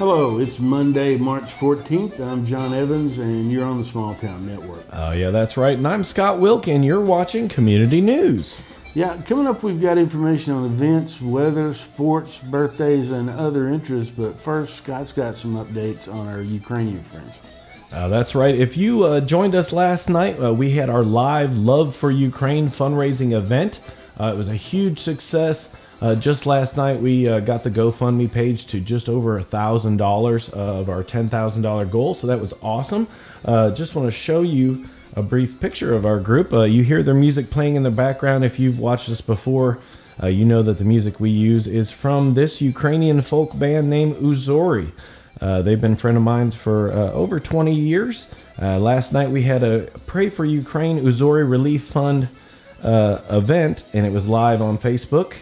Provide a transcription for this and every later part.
Hello, it's Monday, March 14th. I'm John Evans, and you're on the Small Town Network. Oh, yeah, that's right. And I'm Scott Wilk, and you're watching Community News. Yeah, coming up, we've got information on events, weather, sports, birthdays, and other interests. But first, Scott's got some updates on our Ukrainian friends. That's right. If you joined us last night, we had our live Love for Ukraine fundraising event. It was a huge success. Just last night, we got the GoFundMe page to just over $1,000 of our $10,000 goal, so that was awesome. Just want to show you a brief picture of our group. You hear their music playing in the background. If you've watched us before, you know that the music we use is from this Ukrainian folk band named Uzori. They've been a friend of mine for over 20 years. Last night, we had a Pray for Ukraine Uzori Relief Fund event, and it was live on Facebook.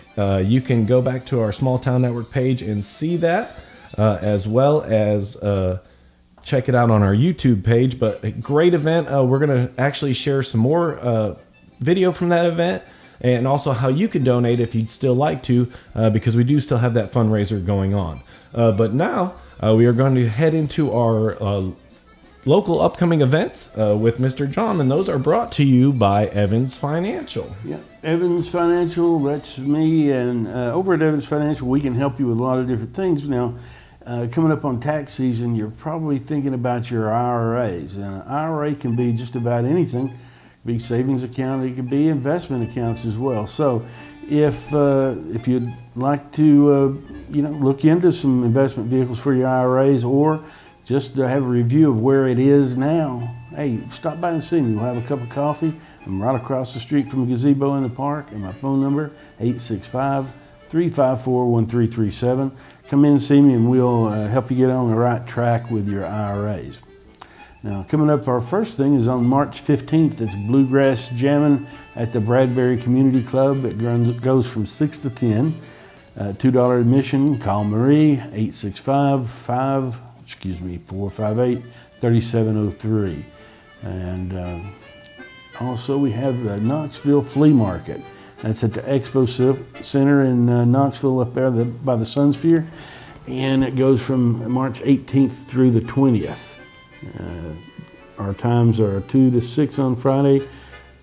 You can go back to our Small Town Network page and see that, as well as check it out on our YouTube page. But a great event. We're going to actually share some more video from that event, and also how you can donate if you'd still like to, because we do still have that fundraiser going on. But now we are going to head into our local upcoming events with Mr. John, and those are brought to you by Evans Financial. Yeah, Evans Financial, that's me, and over at Evans Financial, we can help you with a lot of different things. Now, coming up on tax season, you're probably thinking about your IRAs, and an IRA can be just about anything. It can be savings account, it can be investment accounts as well. So, if you'd like to, look into some investment vehicles for your IRAs, or just to have a review of where it is now, hey, stop by and see me. We'll have a cup of coffee. I'm right across the street from the gazebo in the park, and my phone number, 865-354-1337. Come in and see me, and we'll help you get on the right track with your IRAs. Now, coming up, our first thing is on March 15th. It's Bluegrass Jamming at the Bradbury Community Club. It goes from 6 to 10. $2 admission. Call Marie, 458-3703. And also we have the Knoxville Flea Market. That's at the Expo Center in Knoxville up there by the Sunsphere. And it goes from March 18th through the 20th. Our times are 2 to 6 on Friday,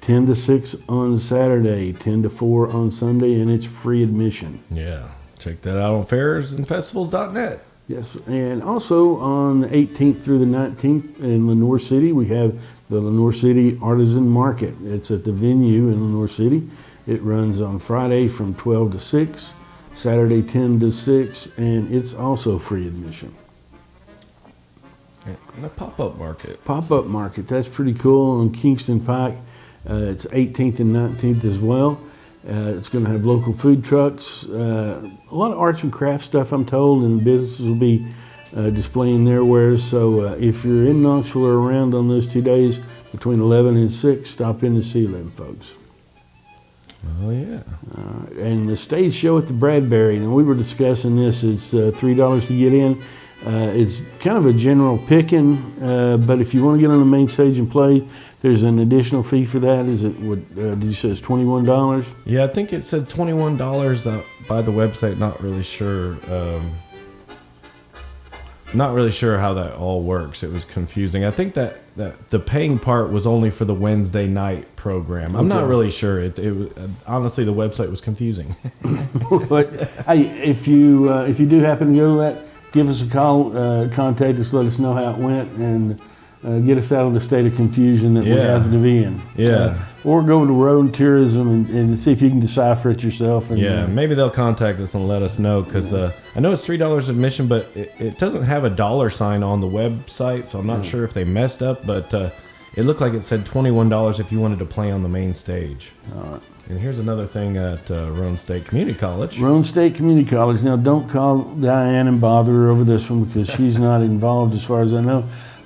10 to 6 on Saturday, 10 to 4 on Sunday, and it's free admission. Yeah, check that out on fairsandfestivals.net. Yes, and also on the 18th through the 19th in Lenoir City, we have the Lenoir City Artisan Market. It's at the venue in Lenoir City. It runs on Friday from 12 to 6, Saturday 10 to 6, and it's also free admission. And a pop-up market. Pop-up market, that's pretty cool on Kingston Pike. It's 18th and 19th as well. It's going to have local food trucks, a lot of arts and crafts stuff, I'm told, and businesses will be displaying their wares. So if you're in Knoxville or around on those 2 days, between 11 and 6, stop in to see them folks. Oh, yeah. And the stage show at the Bradbury, and we were discussing this, it's $3 to get in. It's kind of a general picking, but if you want to get on the main stage and play, there's an additional fee for that. Is it what did you say it's $21? Yeah, I think it said $21 by the website. Not really sure. Not really sure how that all works. It was confusing. I think that the paying part was only for the Wednesday night program. I'm not really sure. It was, honestly, the website was confusing. But hey, if you do happen to go to that, give us a call, contact us, let us know how it went, and get us out of the state of confusion that we happen to be in. Yeah. Or go to Road Tourism and see if you can decipher it yourself. And, maybe they'll contact us and let us know, because I know it's $3 admission, but it doesn't have a $sign on the website, so I'm not sure if they messed up, but it looked like it said $21 if you wanted to play on the main stage. All right. And here's another thing at Roane State Community College. Roane State Community College. Now, don't call Diane and bother her over this one, because she's not involved as far as I know.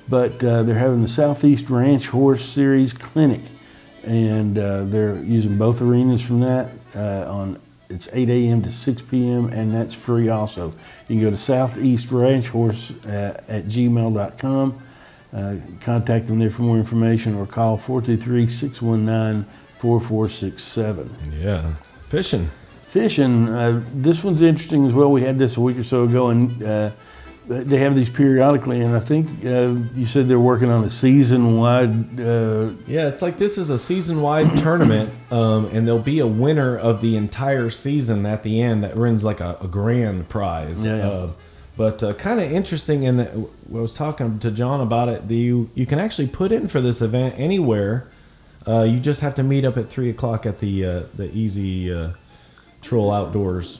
But they're having the Southeast Ranch Horse Series Clinic, and they're using both arenas from that. It's 8 a.m. to 6 p.m., and that's free also. You can go to southeastranchhorse@gmail.com. Contact them there for more information, or call 423-619-4467. Yeah. Fishing. This one's interesting as well. We had this a week or so ago, and they have these periodically, and I think you said they're working on a season-wide. Yeah, it's like this is a season-wide tournament, and there'll be a winner of the entire season at the end that wins like a grand prize. Yeah. But kind of interesting, and I was talking to John about it. You can actually put in for this event anywhere. You just have to meet up at 3 o'clock at the Easy Troll Outdoors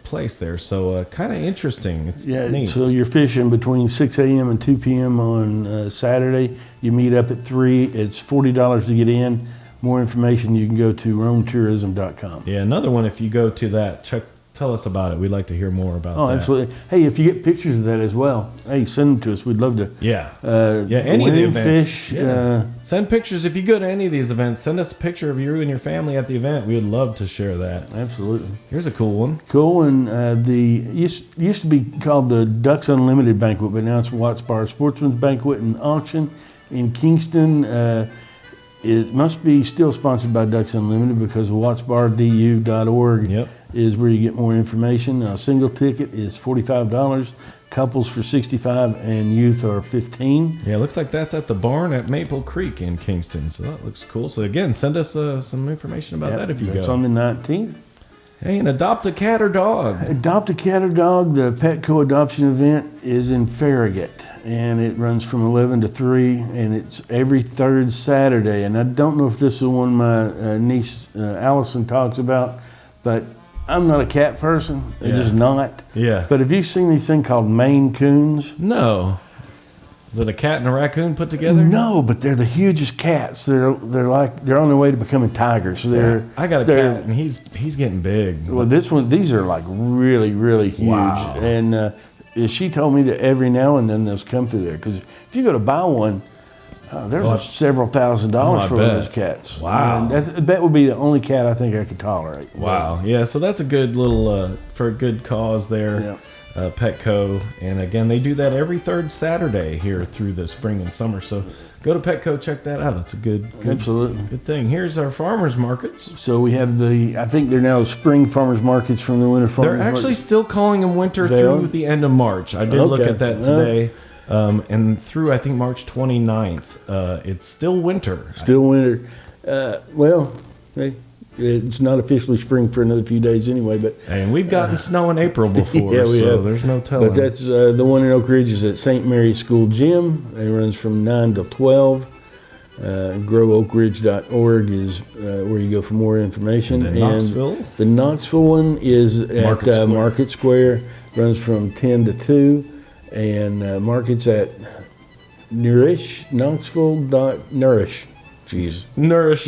place there. So kind of interesting. It's neat. So you're fishing between 6 a.m. and 2 p.m. on Saturday. You meet up at 3. It's $40 to get in. More information, you can go to roamtourism.com. Yeah, another one, if you go to that, tell us about it. We'd like to hear more about that. Oh, absolutely. Hey, if you get pictures of that as well, hey, send them to us. We'd love to. Yeah. Any of the events. Fish. Send pictures. If you go to any of these events, send us a picture of you and your family at the event. We would love to share that. Absolutely. Here's a cool one. Cool, and used to be called the Ducks Unlimited Banquet, but now it's Watts Bar Sportsman's Banquet and Auction in Kingston. It must be still sponsored by Ducks Unlimited because wattsbardu.org is where you get more information. A single ticket is $45, couples for $65, and youth are $15. Yeah, it looks like that's at the barn at Maple Creek in Kingston, so that looks cool. So again, send us some information about that if you go. It's on the 19th. Hey, and adopt a cat or dog. Adopt a cat or dog. The Petco adoption event is in Farragut, and it runs from 11 to 3, and it's every third Saturday. And I don't know if this is the one my niece Allison talks about, but I'm not a cat person. I'm just not. Yeah. But have you seen these things called Maine Coons? No. Is it a cat and a raccoon put together? No, but they're the hugest cats. They're on their way to becoming tigers. So I got a cat, and he's getting big. Well, these are like really, really huge. Wow. And she told me that every now and then those come through there. Because if you go to buy one, there's several $1,000s for those cats. Wow. And that would be the only cat I think I could tolerate. Wow. Yeah, so that's a good little, for a good cause there. Yeah. Petco, and again, they do that every third Saturday here through the spring and summer. So go to Petco, check that out. It's a good thing. Here's our farmers markets. So we have I think they're now spring farmers markets from the winter farmers. They're actually still calling them winter through the end of March. I did look at that today, and through I think March 29th. It's still winter. Still winter. Hey. It's not officially spring for another few days anyway, but and we've gotten snow in April before, yeah, we so have. There's no telling. But that's the one in Oak Ridge is at St. Mary's School Gym. It runs from 9 till 12. GrowOakRidge.org is where you go for more information. And Knoxville? The Knoxville one is at Market Square. Runs from 10 to 2. And Market's at Knoxville.nourish. Jeez. Nourish.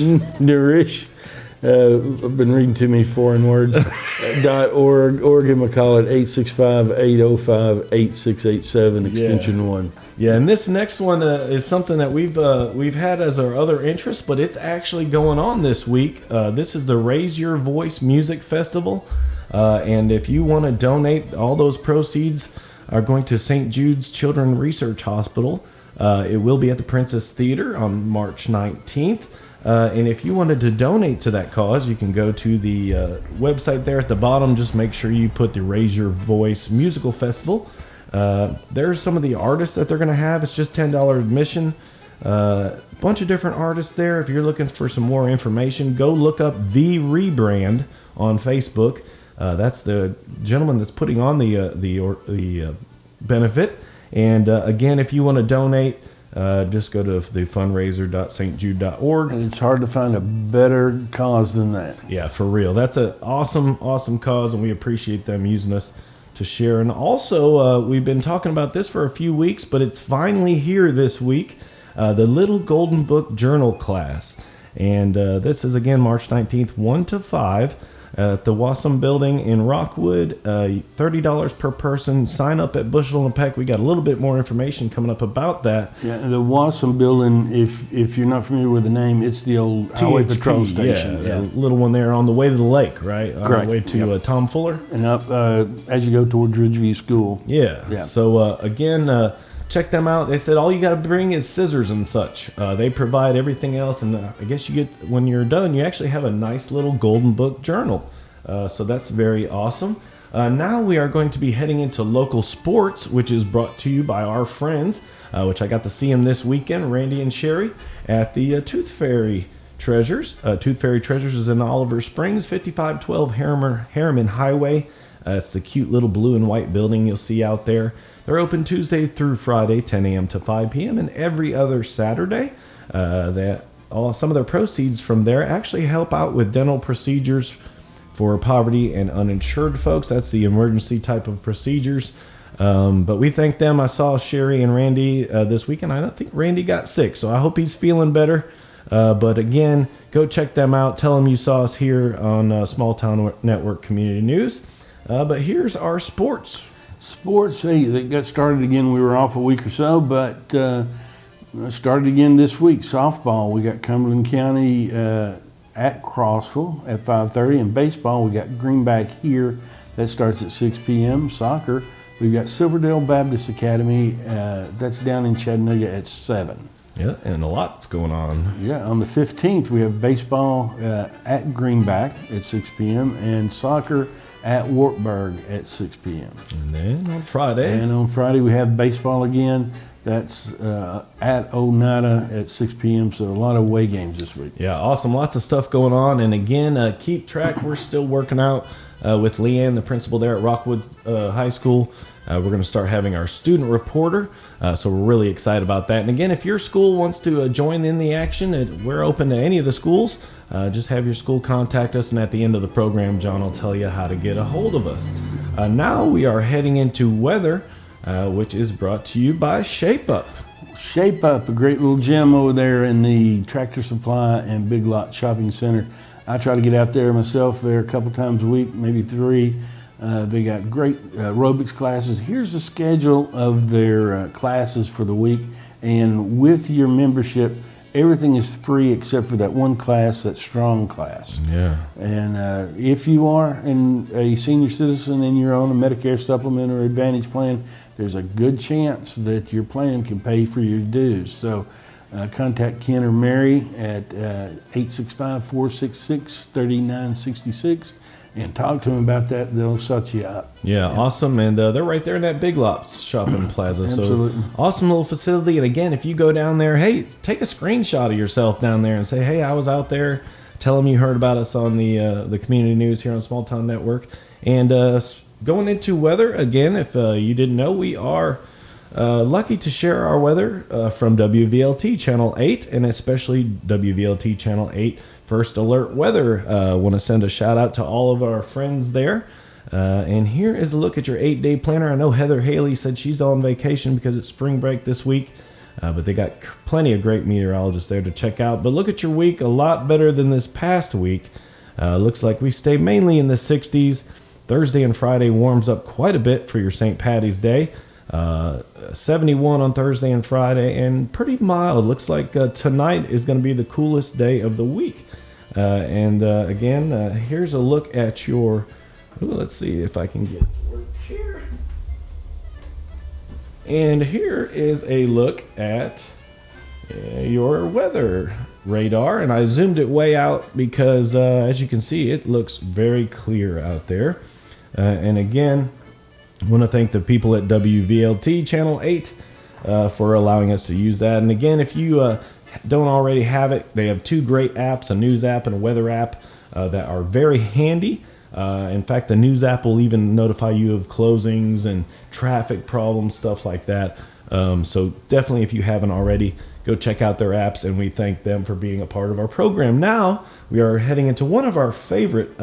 I've been reading too many foreign words. .org. Oregon McCall at 865-805-8687 extension 1. Yeah, and this next one is something that we've had as our other interest, but it's actually going on this week. This is the Raise Your Voice Music Festival, and if you want to donate, all those proceeds are going to St. Jude's Children's Research Hospital. It will be at the Princess Theater on March 19th. And if you wanted to donate to that cause, you can go to the website there at the bottom. Just make sure you put the Raise Your Voice Musical Festival. There's some of the artists that they're going to have. It's just $10 admission. Bunch of different artists there. If you're looking for some more information, go look up The Rebrand on Facebook. That's the gentleman that's putting on the benefit. And again, if you want to donate, just go to the fundraiser.stjude.org. And it's hard to find a better cause than that. Yeah, for real. That's an awesome cause, and we appreciate them using us to share. And also, we've been talking about this for a few weeks, but it's finally here this week, the Little Golden Book Journal class. And this is, again, March 19th, 1 to 5. At the Wassam Building in Rockwood, $30 per person. Sign up at Bushel and Peck. We got a little bit more information coming up about that. Yeah, the Wassam Building, if you're not familiar with the name, it's the old highway patrol station. Yeah, the little one there on the way to the lake, right? On Correct. the way to Tom Fuller. And up as you go towards Ridgeview School. Yeah. So again, check them out. They said all you got to bring is scissors and such. They provide everything else, and I guess you get, when you're done, you actually have a nice little golden book journal. So that's very awesome. Now we are going to be heading into local sports, which is brought to you by our friends, which I got to see them this weekend, Randy and Sherry, at the Tooth Fairy Treasures. Tooth Fairy Treasures is in Oliver Springs, 5512 Harriman Highway. It's the cute little blue and white building you'll see out there. They're open Tuesday through Friday, 10 a.m. to 5 p.m. and every other Saturday. Some of their proceeds from there actually help out with dental procedures for poverty and uninsured folks. That's the emergency type of procedures. But we thank them. I saw Sherry and Randy this weekend. I don't think Randy got sick, so I hope he's feeling better. But again, go check them out. Tell them you saw us here on Small Town Network Community News. But here's our sports. Sports, hey, they got started again. We were off a week or so, but started again this week. Softball, we got Cumberland County at Crossville at 5:30. And baseball, we got Greenback here. That starts at 6 p.m. Soccer, we've got Silverdale Baptist Academy. That's down in Chattanooga at 7. Yeah, and a lot's going on. Yeah, on the 15th, we have baseball at Greenback at 6 p.m. and soccer at Wartburg at 6 p.m. And then on Friday. And on Friday, we have baseball again. That's at Oneida at 6 p.m. So a lot of away games this week. Yeah, awesome. Lots of stuff going on. And again, keep track. We're still working out with Leanne, the principal there at Rockwood High School. We're going to start having our student reporter. So we're really excited about that. And again, if your school wants to join in the action, we're open to any of the schools. Just have your school contact us. And at the end of the program, John will tell you how to get a hold of us. Now we are heading into weather, which is brought to you by Shape Up. Shape Up, a great little gym over there in the Tractor Supply and Big Lot Shopping Center. I try to get out there myself there a couple times a week, maybe 3. They got great aerobics classes. Here's the schedule of their classes for the week. And with your membership, everything is free except for that one class, that strong class. Yeah. And if you are a senior citizen and you're on a Medicare supplement or Advantage plan, there's a good chance that your plan can pay for your dues. So contact Ken or Mary at 865-466-3966 and talk to them about that. They'll set you up. Yeah, awesome. And they're right there in that Big Lots shopping plaza. Absolutely. So awesome little facility. And again, if you go down there, hey, take a screenshot of yourself down there and say, hey, I was out there. Tell them you heard about us on the community news here on Small Town Network. And going into weather, again, if you didn't know, we are lucky to share our weather from WVLT Channel 8 and especially WVLT Channel 8 First Alert Weather. Want to send a shout out to all of our friends there. And here is a look at your 8-day planner. I know Heather Haley said she's on vacation because it's spring break this week. But they got plenty of great meteorologists there to check out. But look at your week, a lot better than this past week. Looks like we stay mainly in the 60s. Thursday and Friday warms up quite a bit for your St. Patty's Day. 71 on Thursday and Friday, and pretty mild. Looks like tonight is going to be the coolest day of the week. Again, here's a look at your... let's see if I can get work here. And here is a look at your weather radar, and I zoomed it way out because as you can see, it looks very clear out there. And again, I want to thank the people at WVLT Channel 8 for allowing us to use that. And again, if you don't already have it, they have 2 great apps, a news app and a weather app that are very handy. In fact, the news app will even notify you of closings and traffic problems, stuff like that. So definitely, if you haven't already, go check out their apps, and we thank them for being a part of our program. Now, we are heading into one of our favorite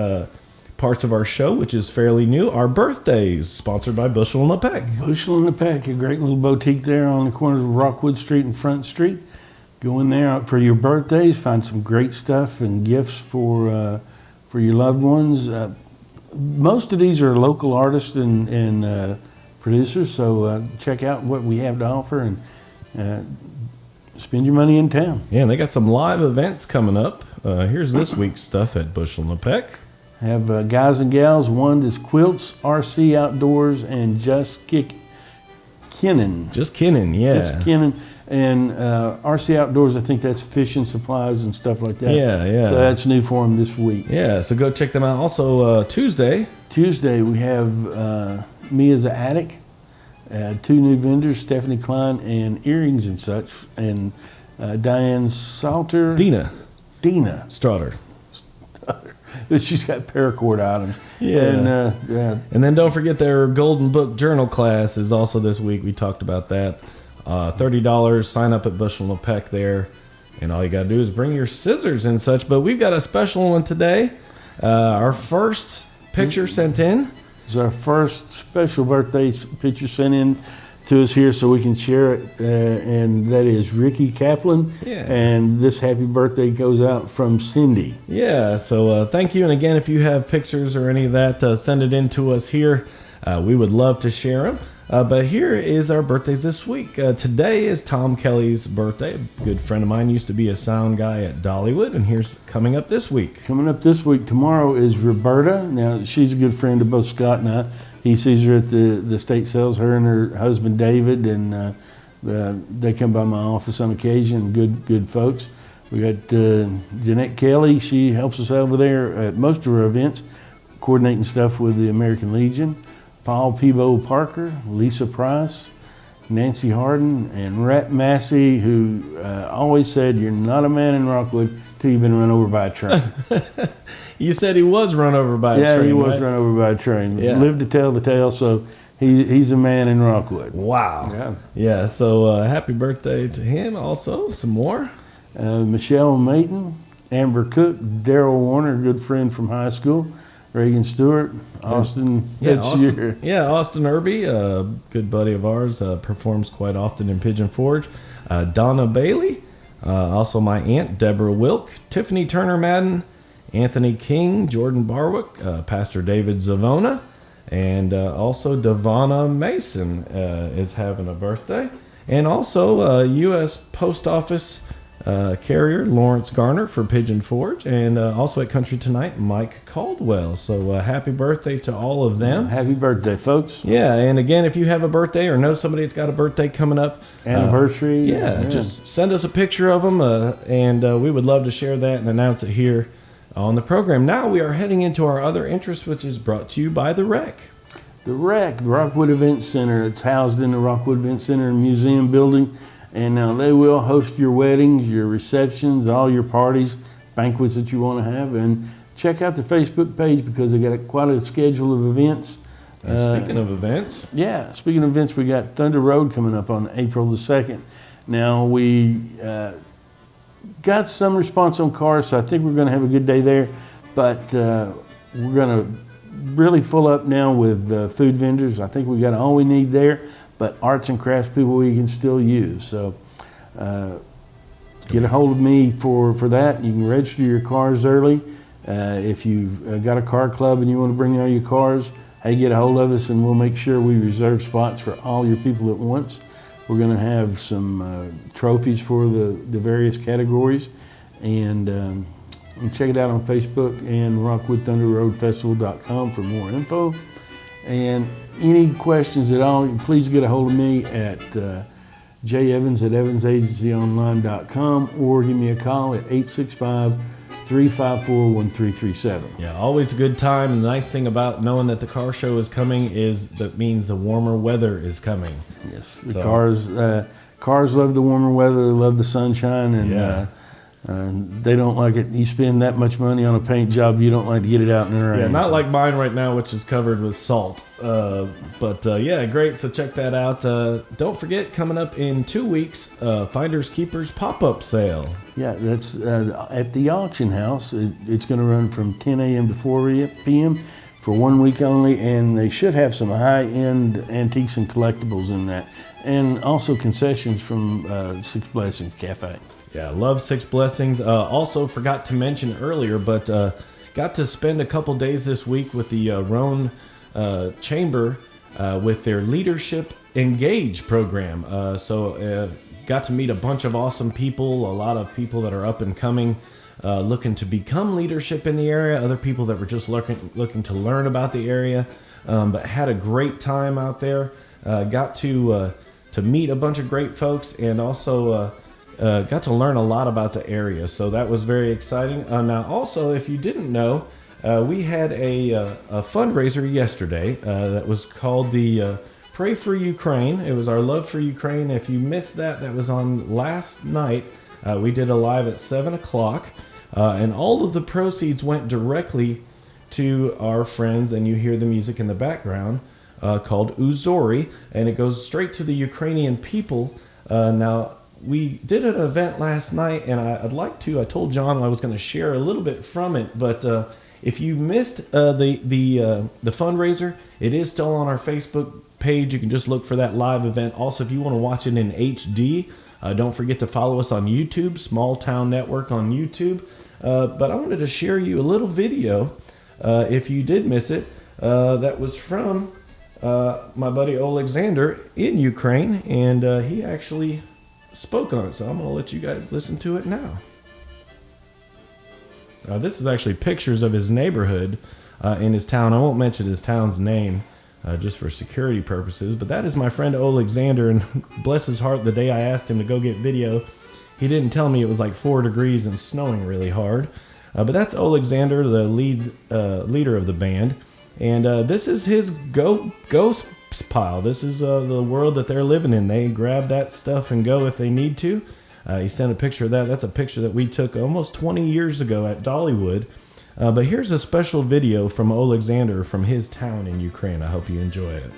parts of our show, which is fairly new, our birthdays, sponsored by Bushel and a Peck. Bushel and a Peck, a great little boutique there on the corner of Rockwood Street and Front Street. Go in there for your birthdays, find some great stuff and gifts for your loved ones. Most of these are local artists and producers, so check out what we have to offer and spend your money in town. Yeah, and they got some live events coming up. Here's this week's stuff at Bushel and a Peck. Have guys and gals. One is Quilts, RC Outdoors, and Just Kinnin. Just Kinnin, yeah. Just Kinnin. And RC Outdoors, I think that's fishing supplies and stuff like that. Yeah, yeah. So that's new for them this week. Yeah, so go check them out. Also, Tuesday we have Mia's Attic, 2 new vendors, Stephanie Klein and Earrings and such, and Diane Salter. Dina Strutter. She's got paracord items. Yeah. And And then don't forget their Golden Book Journal class is also this week. We talked about that. $30, sign up at Bushel and Peck there. And all you got to do is bring your scissors and such. But we've got a special one today. Our first picture sent in. it's our first special birthday picture sent in to us here so we can share it. And that is Ricky Kaplan. Yeah. And this happy birthday goes out from Cindy. Yeah, so thank you. And again, if you have pictures or any of that, send it in to us here. We would love to share them. But here is our birthdays this week. Today is Tom Kelly's birthday. A good friend of mine used to be a sound guy at Dollywood, and here's coming up this week. Coming up this week, tomorrow is Roberta. Now, she's a good friend of both Scott and I. He sees her at the state sales, her and her husband David, and they come by my office on occasion, good folks. We got Jeanette Kelly. She helps us over there at most of our events, coordinating stuff with the American Legion. Paul Peebo Parker, Lisa Price, Nancy Harden, and Rat Massey, who always said, "You're not a man in Rockwood till you've been run over by a train." You said he was run over by a train. Yeah, he was right? run over by a train. Yeah. Lived to tell the tale, so he's a man in Rockwood. Wow. Yeah. Yeah, so happy birthday to him also. Some more. Michelle Mayton, Amber Cook, Daryl Warner, good friend from high school, Reagan Stewart, Austin. Austin Irby, a good buddy of ours, performs quite often in Pigeon Forge. Donna Bailey, also my aunt, Deborah Wilk, Tiffany Turner Madden, Anthony King, Jordan Barwick, Pastor David Zavona, and also Devonna Mason is having a birthday. And also U.S. Post Office carrier Lawrence Garner for Pigeon Forge, and also at Country Tonight, Mike Caldwell. So happy birthday to all of them. Happy birthday, folks. Yeah, and again, if you have a birthday or know somebody that's got a birthday coming up, Anniversary. just send us a picture of them, and we would love to share that and announce it here on the program. Now we are heading into our other interest, which is brought to you by The Rec. The Rec, the Rockwood Event Center. It's housed in the Rockwood Event Center and Museum building. And now they will host your weddings, your receptions, all your parties, banquets that you want to have. And check out the Facebook page because they got quite a schedule of events. And speaking of events. Yeah, speaking of events, we got Thunder Road coming up on April the 2nd. Now, we got some response on cars, so I think we're going to have a good day there. But we're going to really full up now with food vendors. I think we got all we need there. But arts and crafts people we can still use. So get a hold of me for that. You can register your cars early. If you've got a car club and you want to bring all your cars, hey, get a hold of us and we'll make sure we reserve spots for all your people at once. We're going to have some trophies for the various categories. And check it out on Facebook and RockwoodThunderRoadFestival.com for more info. And any questions at all, please get a hold of me at jevans@evansagencyonline.com or give me a call at 865-354-1337. Yeah, always a good time. And the nice thing about knowing that the car show is coming is that means the warmer weather is coming. Yes, the cars love the warmer weather, they love the sunshine, and they don't like it. You spend that much money on a paint job, you don't like to get it out in the rain. Yeah, not like mine right now, which is covered with salt. Yeah, great. So check that out. Don't forget, coming up in 2 weeks, Finders Keepers pop-up sale. Yeah, that's at the auction house. It's going to run from 10 a.m. to 4 p.m. for 1 week only, and they should have some high-end antiques and collectibles in that, and also concessions from Six Blessings Cafe. Yeah, love Six Blessings. Also forgot to mention earlier, but got to spend a couple days this week with the Roan Chamber with their Leadership Engage program. So got to meet a bunch of awesome people, a lot of people that are up and coming, looking to become leadership in the area, other people that were just looking to learn about the area, but had a great time out there. Got to to meet a bunch of great folks, and also got to learn a lot about the area. So that was very exciting. Now, also, if you didn't know, we had a fundraiser yesterday that was called the Pray for Ukraine. It was our Love for Ukraine. If you missed that, that was on last night. We did a live at 7 o'clock, and all of the proceeds went directly to our friends, and you hear the music in the background, called Uzori, and it goes straight to the Ukrainian people. Now, we did an event last night, and I told John I was going to share a little bit from it, but if you missed the fundraiser, it is still on our Facebook page. You can just look for that live event. Also, if you want to watch it in HD, don't forget to follow us on YouTube, Small Town Network on YouTube. But I wanted to share you a little video, if you did miss it, that was from my buddy Alexander in Ukraine, and he actually spoke on it. So I'm going to let you guys listen to it now. This is actually pictures of his neighborhood in his town. I won't mention his town's name just for security purposes, but that is my friend Alexander, and bless his heart, the day I asked him to go get video, he didn't tell me it was like 4 degrees and snowing really hard. But that's Alexander, the leader of the band, and this is his ghost pile. This is the world that they're living in. They grab that stuff and go if they need to. He sent a picture of that. That's a picture that we took almost 20 years ago at Dollywood. But here's a special video from Alexander from his town in Ukraine. I hope you enjoy it.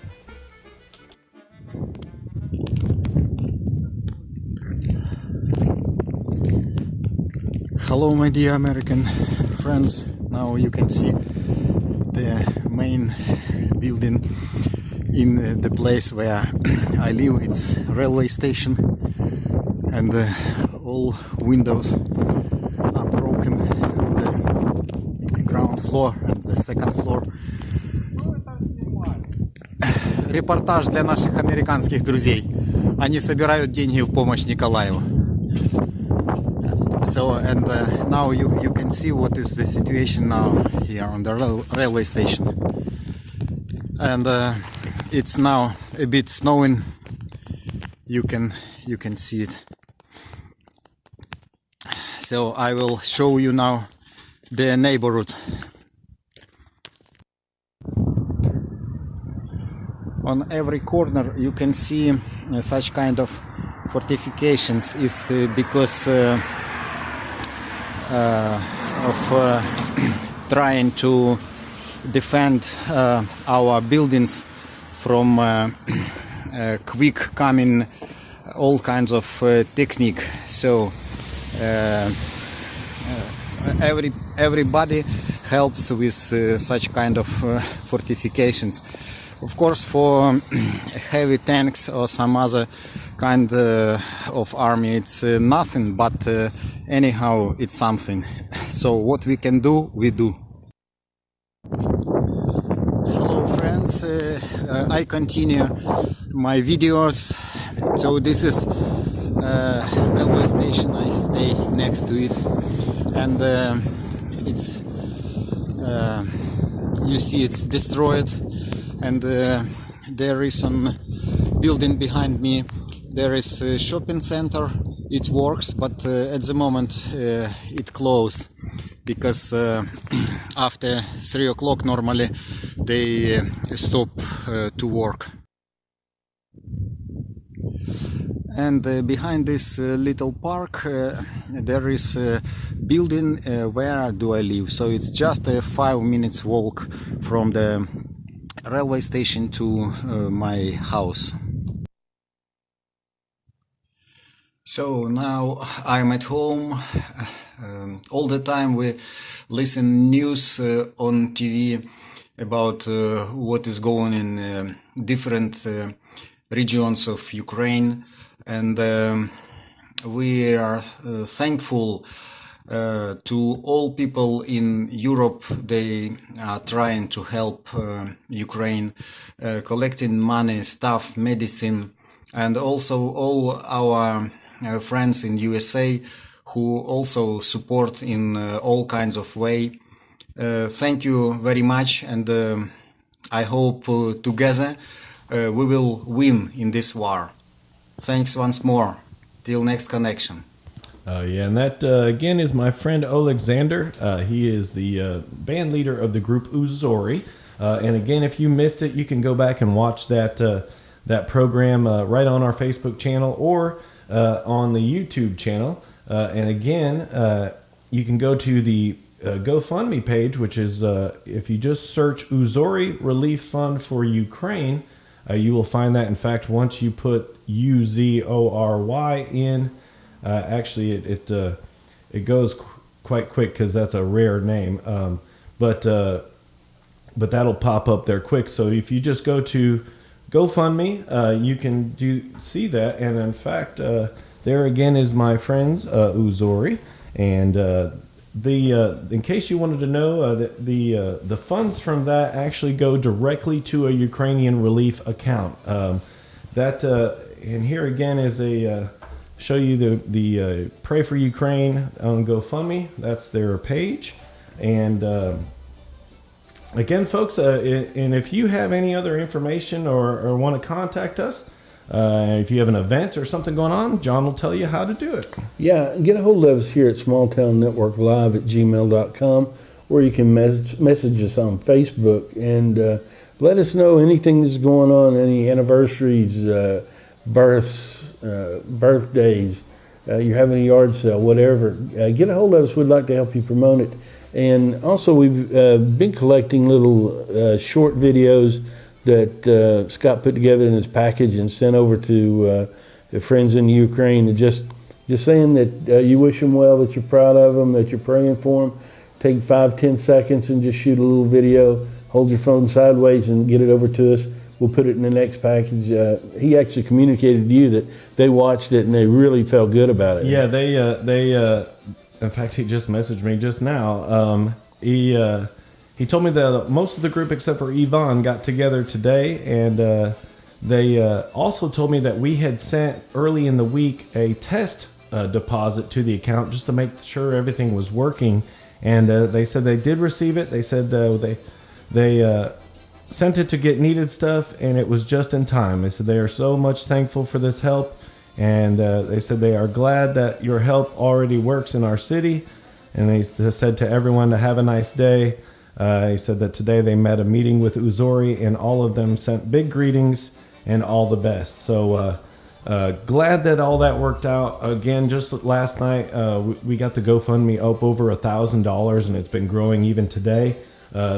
Hello, my dear American friends. Now you can see the main building in the place where I live. It's railway station, and all windows are broken on the ground floor and the second floor. Репортаж для наших американских друзей. Они собирают деньги в помощь Николаеву. So, and now you can see what is the situation now here on the railway station. And it's now a bit snowing. You can see it. So I will show you now the neighborhood. On every corner you can see such kind of fortifications. Is because of trying to defend our buildings from quick coming all kinds of technique. So everybody helps with such kind of fortifications. Of course, for heavy tanks or some other kind of army, it's nothing, but anyhow, it's something. So what we can do, we do. Hello friends, I continue my videos. So this is railway station, I stay next to it, and it's you see it's destroyed, and there is a building behind me. There is a shopping center. It works, but at the moment it closed because after 3 o'clock normally they stop to work. And behind this little park there is a building where do I live. So it's just a 5 minutes walk from the railway station to my house. So now I'm at home. All the time we listen news on TV about what is going in different regions of Ukraine, and we are thankful to all people in Europe. They are trying to help Ukraine, collecting money, stuff, medicine, and also all our friends in USA who also support in all kinds of way. Thank you very much, and I hope together we will win in this war. Thanks once more. Till next connection. Yeah, and that again is my friend Alexander. He is the band leader of the group Uzori. And again, if you missed it, you can go back and watch that program right on our Facebook channel or on the YouTube channel. And again, you can go to the GoFundMe page, which is if you just search Uzori Relief Fund for Ukraine, you will find that. In fact, once you put UZORY in, actually it goes quite quick because that's a rare name. But that'll pop up there quick. So if you just go to GoFundMe, you can see that. And in fact, there again is my friends Uzori, and in case you wanted to know, the funds from that actually go directly to a Ukrainian relief account. And here again is show you the Pray for Ukraine on GoFundMe. That's their page. And again, folks, and if you have any other information or want to contact us, if you have an event or something going on, John will tell you how to do it. Yeah, get a hold of us here at smalltownnetworklive@gmail.com, or you can message us on Facebook and let us know anything that's going on, any anniversaries, births, birthdays, you're having a yard sale, whatever. Get a hold of us. We'd like to help you promote it. And also, we've been collecting little short videos that Scott put together in his package and sent over to the friends in Ukraine, and just saying that you wish them well, that you're proud of them, that you're praying for them. Take 5-10 seconds and just shoot a little video. Hold your phone sideways and get it over to us. We'll put it in the next package. He actually communicated to you that they watched it and they really felt good about it. Yeah, they in fact, he just messaged me just now. He told me that most of the group except for Yvonne got together today, and they also told me that we had sent early in the week a test deposit to the account just to make sure everything was working. And they said they did receive it. They said they sent it to get needed stuff, and it was just in time. They said they are so much thankful for this help, and they said they are glad that your help already works in our city. And they said to everyone to have a nice day. He said that today they met a meeting with Uzori, and all of them sent big greetings and all the best. So glad that all that worked out. Again, just last night, we got the GoFundMe up over $1,000, and it's been growing even today.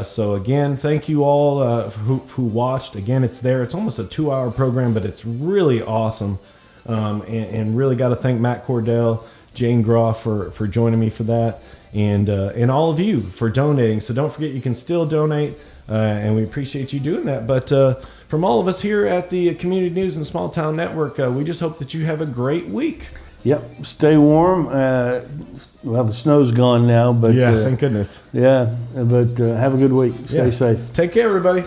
So again, thank you all who watched. Again, it's there. It's almost a 2-hour program, but it's really awesome. And really got to thank Matt Cordell, Jane Groff for joining me for that. And all of you for donating. So don't forget, you can still donate, and we appreciate you doing that. But from all of us here at the Community News and Small Town Network, we just hope that you have a great week. Yep, stay warm. Well, the snow's gone now, but yeah, thank goodness. Yeah, but have a good week. Stay safe. Take care, everybody.